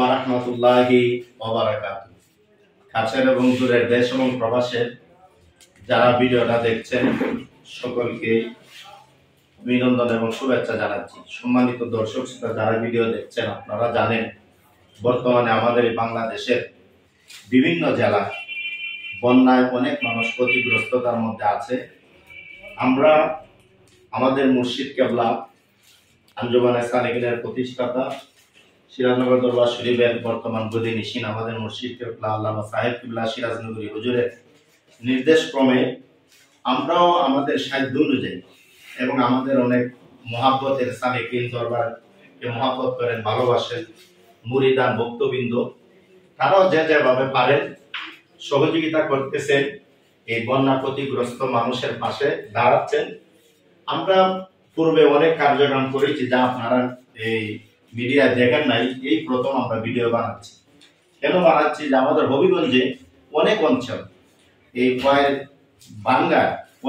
ওয়া রাহমাতুল্লাহি ওয়া বারাকাতুহু। কাছের এবং দূরের দেশ এবং প্রবাসের যারা ভিডিওটা দেখছেন সকলকে অভিনন্দন এবং শুভেচ্ছা জানাচ্ছি। সম্মানিত দর্শক শ্রোতা যারা ভিডিও দেখছেন, আপনারা জানেন বর্তমানে আমাদের বাংলাদেশের বিভিন্ন জেলা বন্যায় অনেক মানুষ ক্ষতিগ্রস্ততার মধ্যে আছে। আমরা আমাদের মুর্শিদ কেবলা আঞ্জুমানে সালেকিনের প্রতিষ্ঠাতা সিরাজনগর দরবার শরীফের বর্তমান গদিনিশীন আমাদের মুর্শিদ কেবলা আল্লামা সাহেব কিবলা সিরাজনগরী হুজুরের নির্দেশ ক্রমে আমরাও আমাদের সাধ্য অনুযায়ী এবং আমাদের অনেক মহাব্বতের সালেকিন দরবারকে মহাব্বত করেন, ভালোবাসেন মুরিদান ভক্তবৃন্দ, তারাও যে যেভাবে পারেন সহযোগিতা করতেছেন, এই বন্যা ক্ষতিগ্রস্ত মানুষের পাশে দাঁড়াচ্ছেন। আমরা পূর্বে অনেক কার্যক্রম করেছি যা আপনারা এই মিডিয়া দেখেন নাই, এই প্রথম আমরা ভিডিও বানাচ্ছি। কেন বানাচ্ছি? যে আমাদের হবিগঞ্জে অনেক অঞ্চল এই বাংলা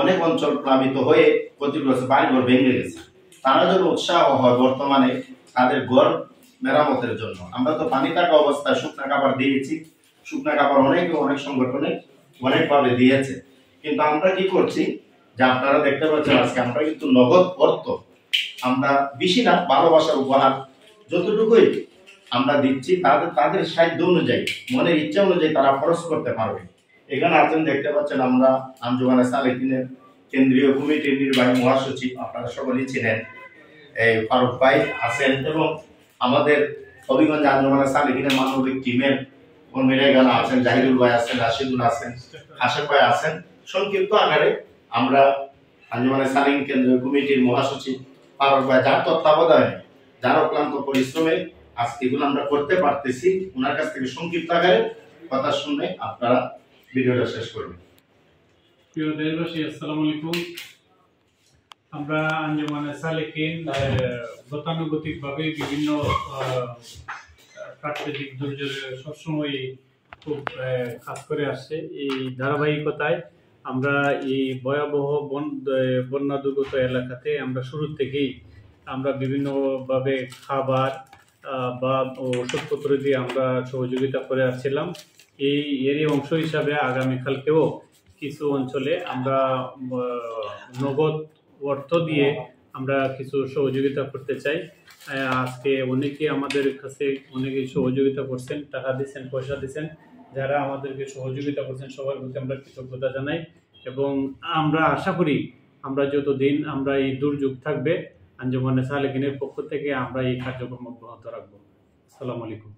অনেক অঞ্চল প্লাবিত হয়ে ক্ষতিগ্রস্ত, বাড়িঘর ভেঙে গেছে। তারা যেন উৎসাহ হয় বর্তমানে তাদের ঘর মেরামতের জন্য। আমরা তো পানি থাকা অবস্থায় শুকনা কাপড় দিয়েছি, শুকনা কাপড় অনেক সংগঠনে অনেকভাবে দিয়েছে, কিন্তু আমরা কি করছি যে আপনারা দেখতে পাচ্ছেন আজকে আমরা কিন্তু নগদ অর্থ আমরা বেশি না, ভালোবাসার উপহার যতটুকুই আমরা দিচ্ছি তাদের সাধ্য অনুযায়ী, মনের ইচ্ছা অনুযায়ী তারা খরচ করতে পারবে। এখানে আছেন দেখতে পাচ্ছেন আমরা আঞ্জুমানে সালেকিনের কেন্দ্রীয় কমিটির নির্বাহী মহাসচিব, আপনারা সকলেই ছিলেন, এই ফারুক ভাই আছেন, এবং আমাদের হবিগঞ্জ আঞ্জুমানে সালেকিনের মানবিক টিমের কর্মীরা এখানে আছেন, জাহিদুল ভাই আছেন, রাশিদুল আছেন, হাসেম ভাই আছেন। সংক্ষিপ্ত আকারে আমরা আঞ্জুমানে সালেকিন কেন্দ্রীয় কমিটির মহাসচিব ফারুক ভাই, যার তত্ত্বাবধানে যার অক্লান্ত পরিশ্রমে আজকে এগুলো আমরা করতে পারতেছি, ওনার কাছ থেকে সংক্ষিপ্ত আকারে কথা শুনে আপনারা ভিডিওটা শেষ করবেন। প্রিয় দেশবাসী, আসসালামু আলাইকুম। আমরা আঞ্জুমানে সালেকিন গতানুগতিকভাবে বিভিন্ন প্রাকৃতিক দুর্যোগে সবসময় খুব কাজ করে আসছে। এই ধারাবাহিকতায় আমরা এই ভয়াবহ বন্যা দুর্গত এলাকাতে আমরা শুরু থেকেই আমরা বিভিন্নভাবে খাবার বা ওষুধপত্র দিয়ে আমরা সহযোগিতা করে আসছিলাম। এরই অংশ হিসাবে আগামীকালকেও কিছু অঞ্চলে আমরা নগদ অর্থ দিয়ে আমরা কিছু সহযোগিতা করতে চাই। আজকে অনেকে আমাদের কাছে অনেকেই সহযোগিতা করছেন, টাকা দিচ্ছেন, পয়সা দিচ্ছেন। যারা আমাদেরকে সহযোগিতা করছেন সবার প্রতি আমরা কৃতজ্ঞতা জানাই, এবং আমরা আশা করি আমরা যতদিন আমরা এই দুর্যোগ থাকবে আঞ্জুমানে সালেকিনের পক্ষ থেকে আমরা এই কার্যক্রম অব্যাহত রাখবো। আসসালামু আলাইকুম।